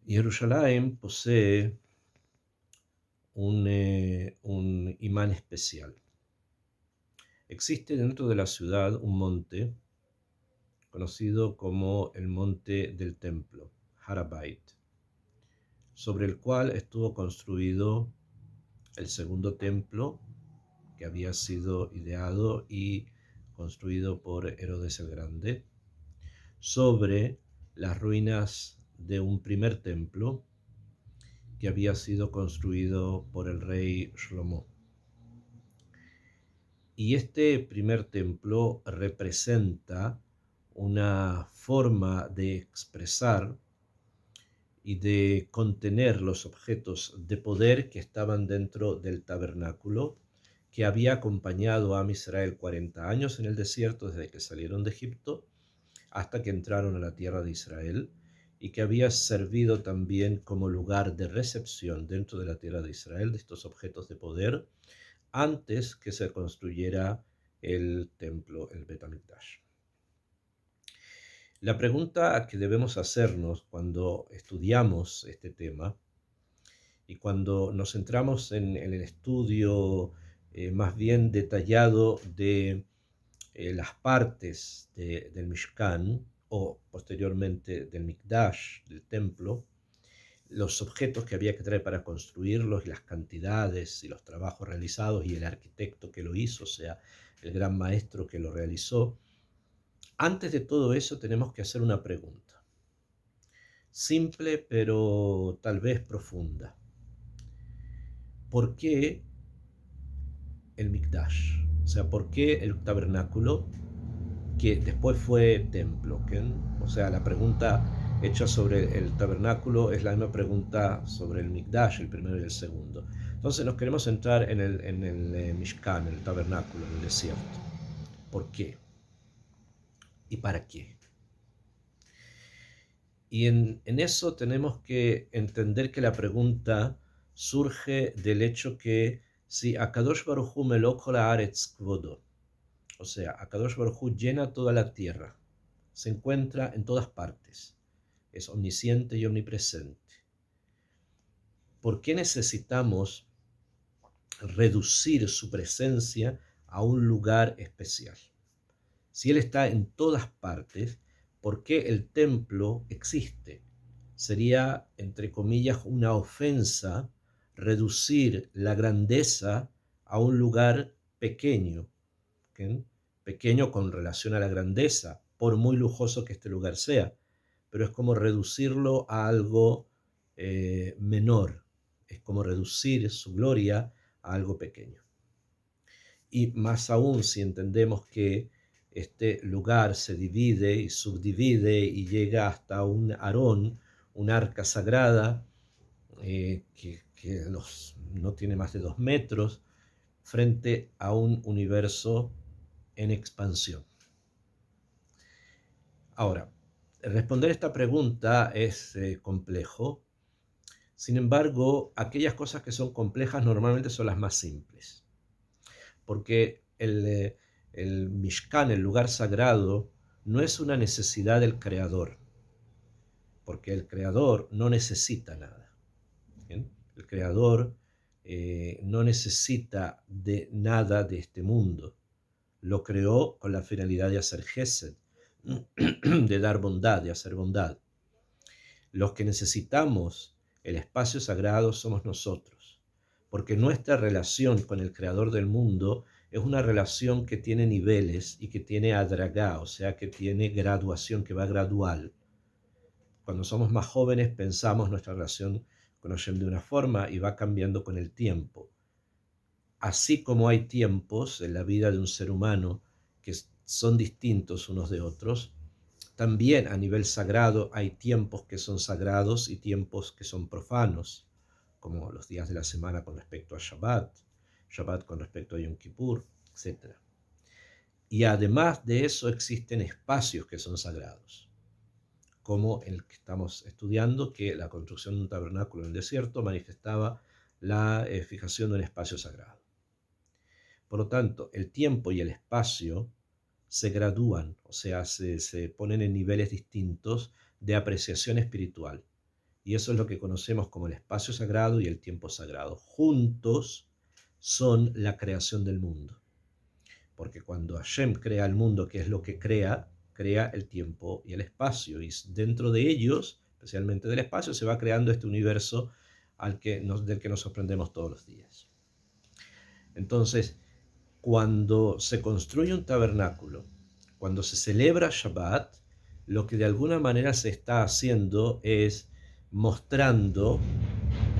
Jerusalén posee un imán especial. Existe dentro de la ciudad un monte conocido como el Monte del Templo, Harabait, sobre el cual estuvo construido el segundo templo que había sido ideado y construido por Herodes el Grande, sobre las ruinas de un primer templo que había sido construido por el rey Shlomo. Y este primer templo representa una forma de expresar y de contener los objetos de poder que estaban dentro del tabernáculo, que había acompañado a Israel 40 años en el desierto desde que salieron de Egipto hasta que entraron a la tierra de Israel, y que había servido también como lugar de recepción dentro de la tierra de Israel de estos objetos de poder antes que se construyera el templo, el Bet HaMikdash. La pregunta que debemos hacernos cuando estudiamos este tema y cuando nos centramos en el estudio más bien detallado de las partes del Mishkan o posteriormente del Mikdash, del templo, los objetos que había que traer para construirlos y las cantidades y los trabajos realizados y el arquitecto que lo hizo, o sea, el gran maestro que lo realizó. Antes de todo eso tenemos que hacer una pregunta, simple pero tal vez profunda. ¿Por qué el Mikdash? O sea, ¿por qué el tabernáculo que después fue templo? O sea, la pregunta hecha sobre el tabernáculo es la misma pregunta sobre el Mikdash, el primero y el segundo. Entonces nos queremos centrar en el Mishkan, en el tabernáculo, en el desierto. ¿Por qué? ¿Y para qué? Y en eso tenemos que entender que la pregunta surge del hecho que si Akadosh Baruj Hu melok kol haaretz kvodo, o sea, Akadosh Baruj Hu llena toda la tierra, se encuentra en todas partes, es omnisciente y omnipresente. ¿Por qué necesitamos reducir su presencia a un lugar especial? Si Él está en todas partes, ¿por qué el templo existe? Sería, entre comillas, una ofensa reducir la grandeza a un lugar pequeño, ¿okay? Pequeño con relación a la grandeza, por muy lujoso que este lugar sea, pero es como reducirlo a algo menor, es como reducir su gloria a algo pequeño. Y más aún si entendemos que este lugar se divide y subdivide y llega hasta un Arón, un arca sagrada, que no tiene más de 2 metros, frente a un universo en expansión. Ahora, responder esta pregunta es complejo. Sin embargo, aquellas cosas que son complejas normalmente son las más simples. Porque el Mishkan, el lugar sagrado, no es una necesidad del creador, porque el creador no necesita nada. ¿Bien? El creador no necesita de nada de este mundo. Lo creó con la finalidad de hacer gesed, de dar bondad, de hacer bondad. Los que necesitamos el espacio sagrado somos nosotros, porque nuestra relación con el creador del mundo es una relación que tiene niveles y que tiene adragá, o sea, que tiene graduación, que va gradual. Cuando somos más jóvenes pensamos nuestra relación con Hashem de una forma y va cambiando con el tiempo. Así como hay tiempos en la vida de un ser humano que son distintos unos de otros, también a nivel sagrado hay tiempos que son sagrados y tiempos que son profanos, como los días de la semana con respecto a Shabbat, Shabbat con respecto a Yom Kippur, etc. Y además de eso existen espacios que son sagrados, como el que estamos estudiando, que la construcción de un tabernáculo en el desierto manifestaba la fijación de un espacio sagrado. Por lo tanto, el tiempo y el espacio se gradúan, o sea, se ponen en niveles distintos de apreciación espiritual. y eso es lo que conocemos como el espacio sagrado y el tiempo sagrado. Juntos son la creación del mundo, porque cuando Hashem crea el mundo, que es lo que crea, crea el tiempo y el espacio, y dentro de ellos, especialmente del espacio, se va creando este universo del que nos sorprendemos todos los días. Entonces, cuando se construye un tabernáculo, cuando se celebra Shabbat, lo que de alguna manera se está haciendo es mostrando,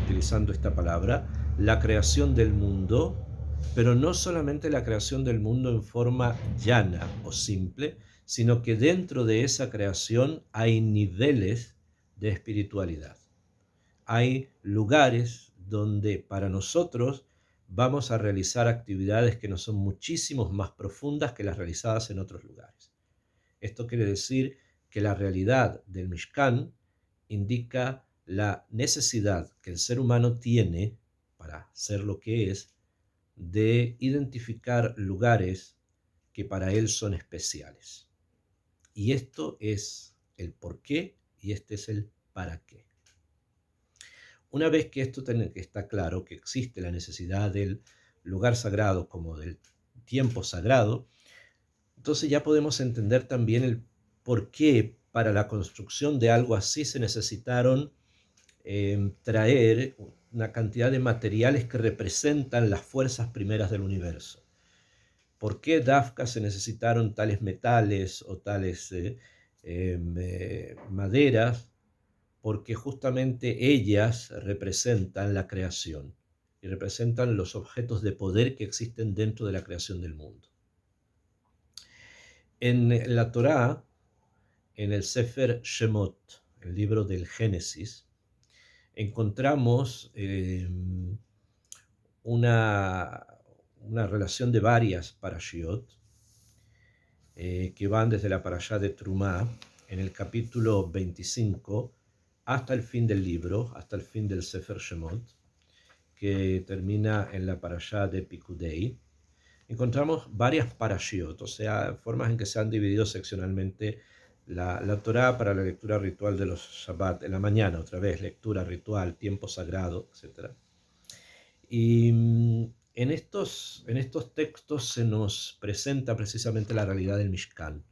utilizando esta palabra, la creación del mundo, pero no solamente la creación del mundo en forma llana o simple, sino que dentro de esa creación hay niveles de espiritualidad. Hay lugares donde para nosotros vamos a realizar actividades que no son muchísimo más profundas que las realizadas en otros lugares. Esto quiere decir que la realidad del Mishkan indica la necesidad que el ser humano tiene para ser lo que es, de identificar lugares que para él son especiales. Y esto es el por qué y este es el para qué. Una vez que esto está claro, que existe la necesidad del lugar sagrado como del tiempo sagrado, entonces ya podemos entender también el por qué para la construcción de algo así se necesitaron traer una cantidad de materiales que representan las fuerzas primeras del universo. ¿Por qué Dafka se necesitaron tales metales o tales maderas? Porque justamente ellas representan la creación y representan los objetos de poder que existen dentro de la creación del mundo. En la Torá, en el Sefer Shemot, el libro del Génesis, encontramos una relación de varias parashiot que van desde la parashá de Trumá, en el capítulo 25, hasta el fin del libro, hasta el fin del Sefer Shemot, que termina en la parashá de Pikudei. Encontramos varias parashiot, o sea, formas en que se han dividido seccionalmente la Torá para la lectura ritual de los Shabbat, en la mañana, otra vez, lectura ritual, tiempo sagrado, etc. Y en estos textos se nos presenta precisamente la realidad del Mishkan,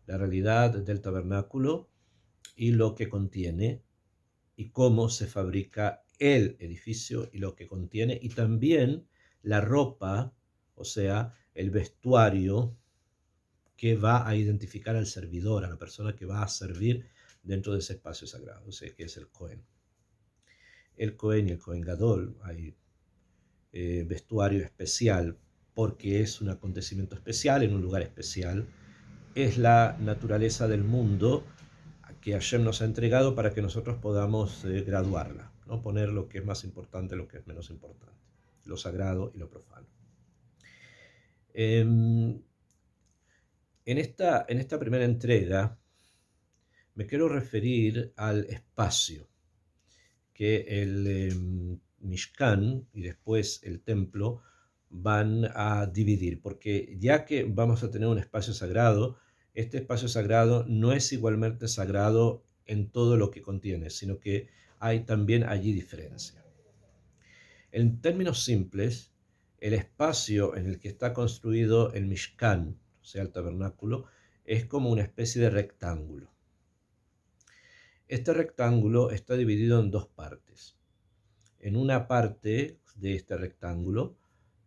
la realidad del tabernáculo y lo que contiene, y cómo se fabrica el edificio y lo que contiene, y también la ropa, o sea, el vestuario que va a identificar al servidor, a la persona que va a servir dentro de ese espacio sagrado, o sea, que es el Cohen. El Cohen y el Cohen Gadol, hay vestuario especial porque es un acontecimiento especial en un lugar especial, es la naturaleza del mundo que Hashem nos ha entregado para que nosotros podamos graduarla, ¿no? Poner lo que es más importante, lo que es menos importante, lo sagrado y lo profano. En esta primera entrega me quiero referir al espacio que el Mishkan y después el templo van a dividir, porque ya que vamos a tener un espacio sagrado, este espacio sagrado no es igualmente sagrado en todo lo que contiene, sino que hay también allí diferencia. En términos simples, el espacio en el que está construido el Mishkan, o sea, el tabernáculo, es como una especie de rectángulo. Este rectángulo está dividido en dos partes. En una parte de este rectángulo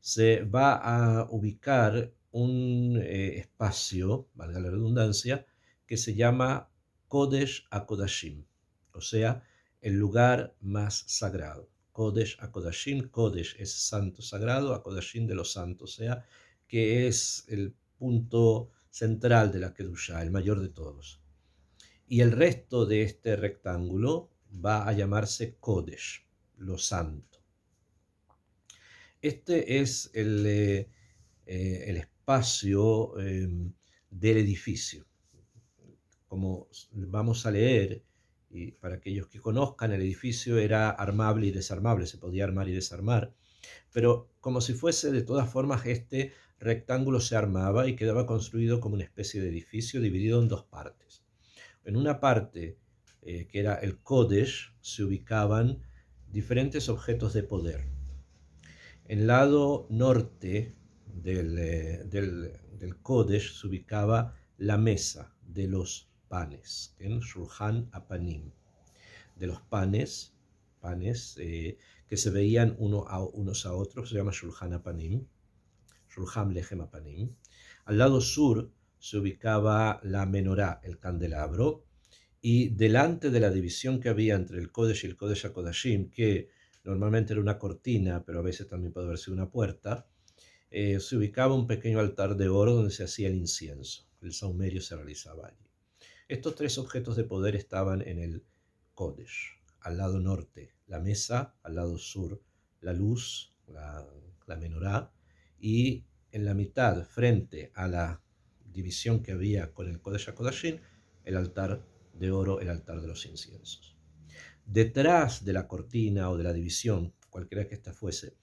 se va a ubicar un espacio, valga la redundancia, que se llama Kodesh HaKodashim, o sea, el lugar más sagrado. Kodesh HaKodashim, Kodesh es santo sagrado, HaKodashim de los santos, o sea, que es el punto central de la Kedushá, el mayor de todos. Y el resto de este rectángulo va a llamarse Kodesh, lo santo. Este es el espacio del edificio. Como vamos a leer, y para aquellos que conozcan, el edificio era armable y desarmable, se podía armar y desarmar, pero como si fuese de todas formas este rectángulo se armaba y quedaba construido como una especie de edificio dividido en dos partes. En una parte que era el Kodesh, se ubicaban diferentes objetos de poder. En el lado norte del Kodesh se ubicaba la mesa de los panes, en Shulchan Apanim, de los panes que se veían unos a otros, se llama Shulchan Apanim, Shulchan Lechem Apanim. Al lado sur se ubicaba la menorá, el candelabro, y delante de la división que había entre el Kodesh y el Kodesh HaKodashim, que normalmente era una cortina, pero a veces también puede haber sido una puerta, se ubicaba un pequeño altar de oro donde se hacía el incienso. El saumerio se realizaba allí. Estos tres objetos de poder estaban en el Kodesh. Al lado norte, la mesa; al lado sur, la luz, la menorá; y en la mitad, frente a la división que había con el Kodesh HaKodashim, el altar de oro, el altar de los inciensos. Detrás de la cortina o de la división, cualquiera que ésta fuese,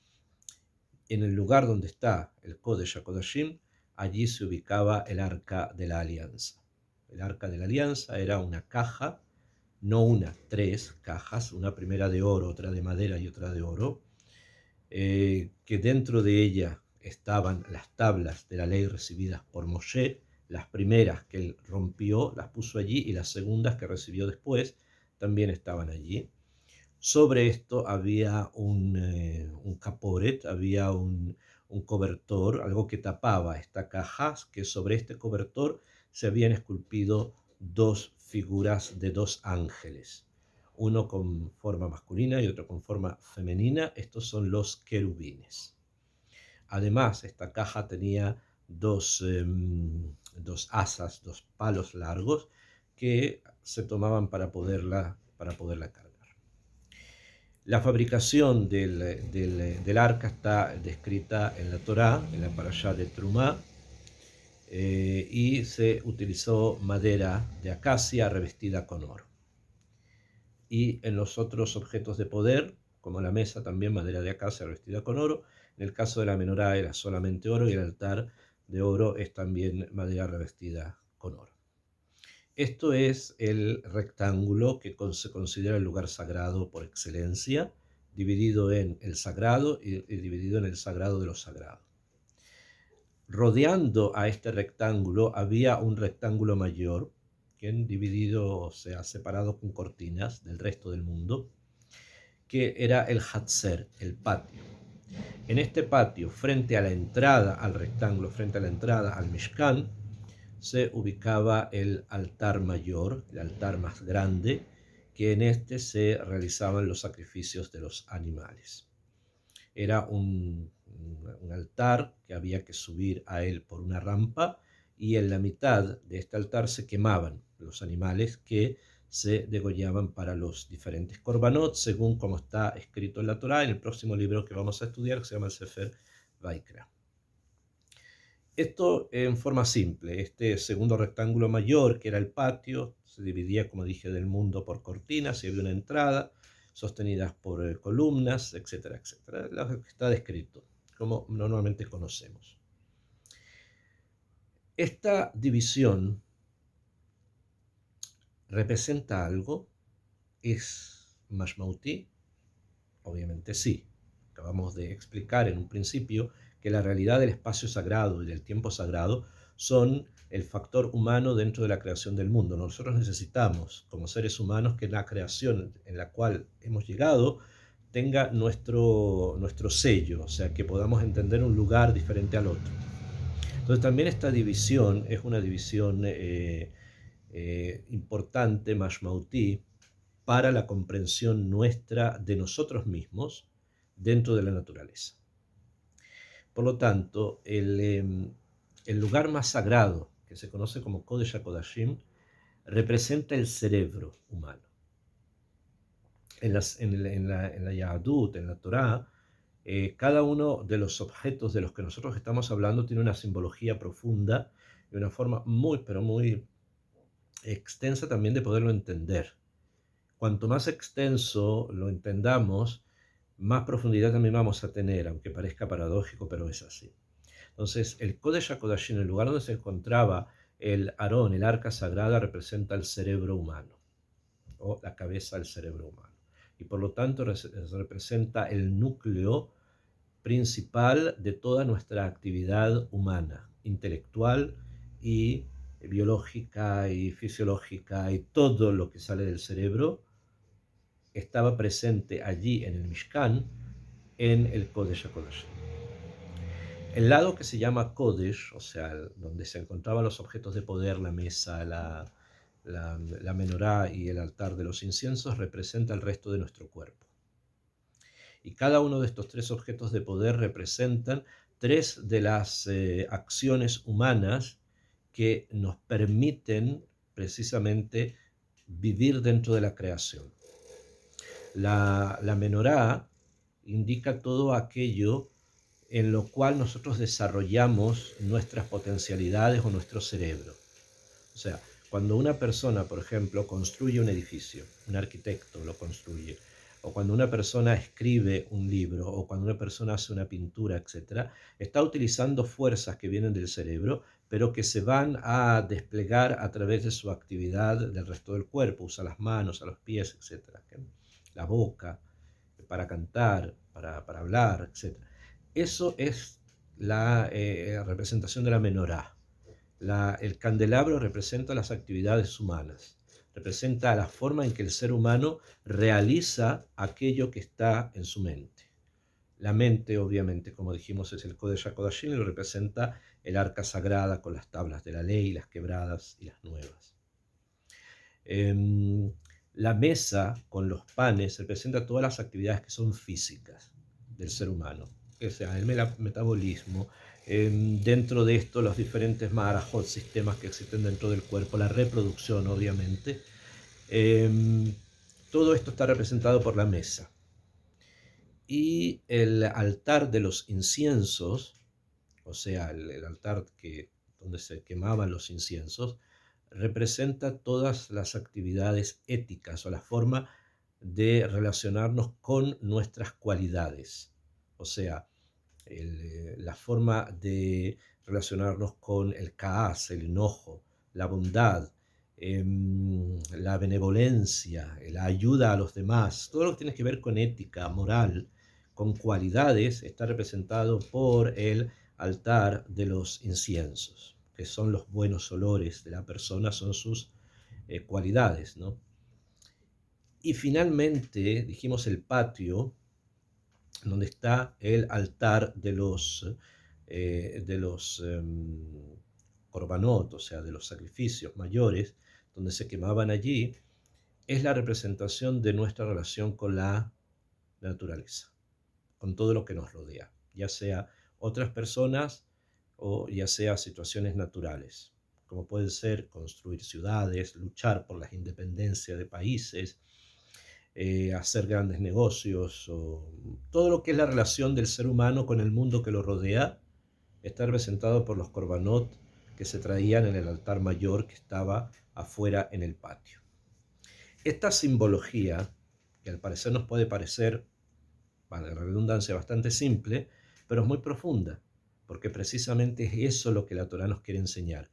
en el lugar donde está el Kodesh HaKodashim, allí se ubicaba el Arca de la Alianza. El Arca de la Alianza era una caja, no una, tres cajas, una primera de oro, otra de madera y otra de oro, que dentro de ella estaban las tablas de la ley recibidas por Moshe. Las primeras que él rompió las puso allí, y las segundas que recibió después también estaban allí. Sobre esto había un caporet, había un cobertor, algo que tapaba esta caja, que sobre este cobertor se habían esculpido dos figuras de dos ángeles, uno con forma masculina y otro con forma femenina. Estos son los querubines. Además, esta caja tenía dos asas, dos palos largos que se tomaban para poderla cargar. La fabricación del arca está descrita en la Torá, en la parashá de Trumá, y se utilizó madera de acacia revestida con oro. Y en los otros objetos de poder, como la mesa, también madera de acacia revestida con oro. En el caso de la menorá era solamente oro, y el altar de oro es también madera revestida con oro. Esto es el rectángulo que se considera el lugar sagrado por excelencia, dividido en el sagrado y dividido en el sagrado de lo sagrado. Rodeando a este rectángulo había un rectángulo mayor, que dividido, o sea, separado con cortinas del resto del mundo, que era el Hatzer, el patio. En este patio, frente a la entrada al rectángulo, frente a la entrada al Mishkan, se ubicaba el altar mayor, el altar más grande, que en este se realizaban los sacrificios de los animales. Era un altar que había que subir a él por una rampa, y en la mitad de este altar se quemaban los animales que se degollaban para los diferentes korbanot, según como está escrito en la Torá, en el próximo libro que vamos a estudiar, que se llama el Sefer Vaikra. Esto en forma simple. Este segundo rectángulo mayor, que era el patio, se dividía, como dije, del mundo por cortinas, y había una entrada sostenidas por columnas, etcétera, etcétera. Lo que está descrito, como normalmente conocemos. Esta división representa algo, es mashmauti, obviamente sí. Acabamos de explicar en un principio que la realidad del espacio sagrado y del tiempo sagrado son el factor humano dentro de la creación del mundo. Nosotros necesitamos, como seres humanos, que la creación en la cual hemos llegado tenga nuestro sello, o sea, que podamos entender un lugar diferente al otro. Entonces también esta división es una división importante, mashmauti, para la comprensión nuestra de nosotros mismos dentro de la naturaleza. Por lo tanto, el lugar más sagrado, que se conoce como Kodesh HaKodashim, representa el cerebro humano. En la Yahadut, en la Torá, cada uno de los objetos de los que nosotros estamos hablando tiene una simbología profunda y una forma muy, pero muy extensa también de poderlo entender. Cuanto más extenso lo entendamos, más profundidad también vamos a tener, aunque parezca paradójico, pero es así. Entonces, el Kodesh HaKodashim, el lugar donde se encontraba el Aarón, el arca sagrada, representa el cerebro humano. o la cabeza del cerebro humano. Y por lo tanto representa el núcleo principal de toda nuestra actividad humana, intelectual y biológica y fisiológica, y todo lo que sale del cerebro estaba presente allí en el Mishkan, en el Kodesh HaKodashim. El lado que se llama Kodesh, o sea, donde se encontraban los objetos de poder, la mesa, la menorá y el altar de los inciensos, representa el resto de nuestro cuerpo. Y cada uno de estos tres objetos de poder representan tres de las acciones humanas que nos permiten precisamente vivir dentro de la creación. La menorá indica todo aquello en lo cual nosotros desarrollamos nuestras potencialidades o nuestro cerebro. O sea, cuando una persona, por ejemplo, construye un edificio, un arquitecto lo construye, o cuando una persona escribe un libro, o cuando una persona hace una pintura, etc., está utilizando fuerzas que vienen del cerebro, pero que se van a desplegar a través de su actividad del resto del cuerpo. Usa las manos, a los pies, etc., la boca, para cantar, para hablar, etc. Eso es la representación de la menorá. El candelabro representa las actividades humanas, representa la forma en que el ser humano realiza aquello que está en su mente. La mente, obviamente, como dijimos, es el Kodesh HaKodashim, y lo representa el arca sagrada con las tablas de la ley, las quebradas y las nuevas. La mesa con los panes representa todas las actividades que son físicas del ser humano, o sea, el metabolismo, dentro de esto los diferentes marajot, sistemas que existen dentro del cuerpo, la reproducción, obviamente. Todo esto está representado por la mesa. Y el altar de los inciensos, o sea, el altar donde se quemaban los inciensos, representa todas las actividades éticas o la forma de relacionarnos con nuestras cualidades. O sea, la forma de relacionarnos con el kaas, el enojo, la bondad, la benevolencia, la ayuda a los demás, todo lo que tiene que ver con ética, moral, con cualidades, está representado por el altar de los inciensos, que son los buenos olores de la persona, son sus cualidades, ¿no? Y finalmente, dijimos el patio, donde está el altar de los korbanot, o sea, de los sacrificios mayores, donde se quemaban allí, es la representación de nuestra relación con la naturaleza, con todo lo que nos rodea, ya sea otras personas o ya sea situaciones naturales, como pueden ser construir ciudades, luchar por la independencia de países, hacer grandes negocios, o todo lo que es la relación del ser humano con el mundo que lo rodea, está representado por los korbanot que se traían en el altar mayor que estaba afuera en el patio. Esta simbología, que al parecer nos puede parecer, para la redundancia, bastante simple, pero es muy profunda, porque precisamente es eso lo que la Torá nos quiere enseñar,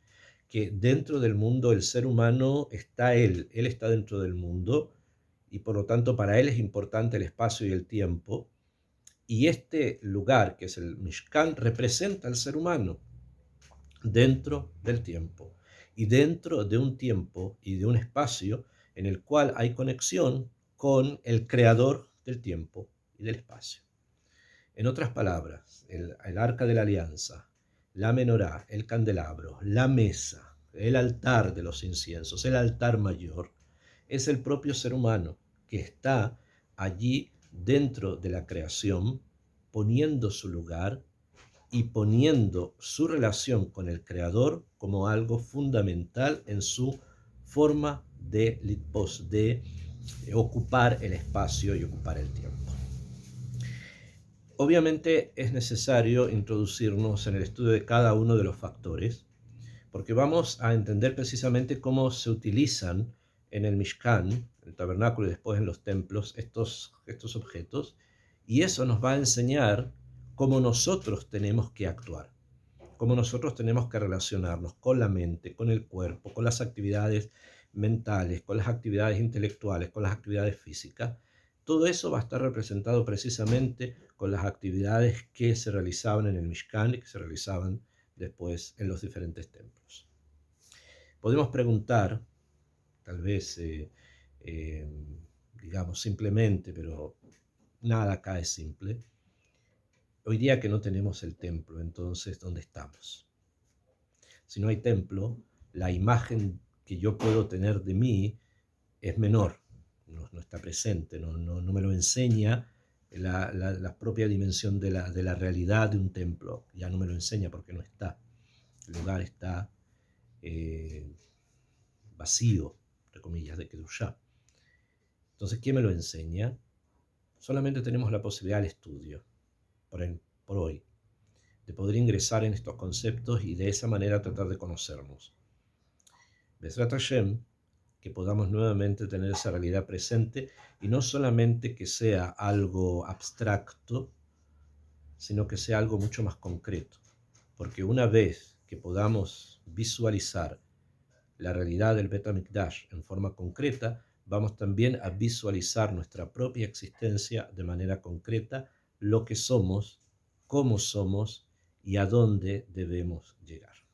que dentro del mundo el ser humano está él está dentro del mundo, y por lo tanto para él es importante el espacio y el tiempo, y este lugar, que es el Mishkan, representa al ser humano dentro del tiempo, y dentro de un tiempo y de un espacio en el cual hay conexión con el creador del tiempo y del espacio. En otras palabras, el arca de la alianza, la menorá, el candelabro, la mesa, el altar de los inciensos, el altar mayor, es el propio ser humano que está allí dentro de la creación, poniendo su lugar y poniendo su relación con el creador como algo fundamental en su forma de litpos, de ocupar el espacio y ocupar el tiempo. Obviamente es necesario introducirnos en el estudio de cada uno de los factores, porque vamos a entender precisamente cómo se utilizan en el Mishkan, el tabernáculo y después en los templos, estos objetos, y eso nos va a enseñar cómo nosotros tenemos que actuar, cómo nosotros tenemos que relacionarnos con la mente, con el cuerpo, con las actividades mentales, con las actividades intelectuales, con las actividades físicas, todo eso va a estar representado precisamente con las actividades que se realizaban en el Mishkan y que se realizaban después en los diferentes templos. Podemos preguntar, tal vez, eh, digamos simplemente, pero nada acá es simple. Hoy día que no tenemos el templo, entonces, ¿dónde estamos? Si no hay templo, la imagen que yo puedo tener de mí es menor, no está presente, no me lo enseña la propia dimensión de la realidad de un templo, ya no me lo enseña porque no está. El lugar está eh, vacío, entre comillas, de Kedushá. Entonces, ¿quién me lo enseña? Solamente tenemos la posibilidad del estudio, por hoy, de poder ingresar en estos conceptos y de esa manera tratar de conocernos. Bezrat Hashem, que podamos nuevamente tener esa realidad presente y no solamente que sea algo abstracto, sino que sea algo mucho más concreto. Porque una vez que podamos visualizar la realidad del Bet HaMikdash en forma concreta, vamos también a visualizar nuestra propia existencia de manera concreta, lo que somos, cómo somos y a dónde debemos llegar.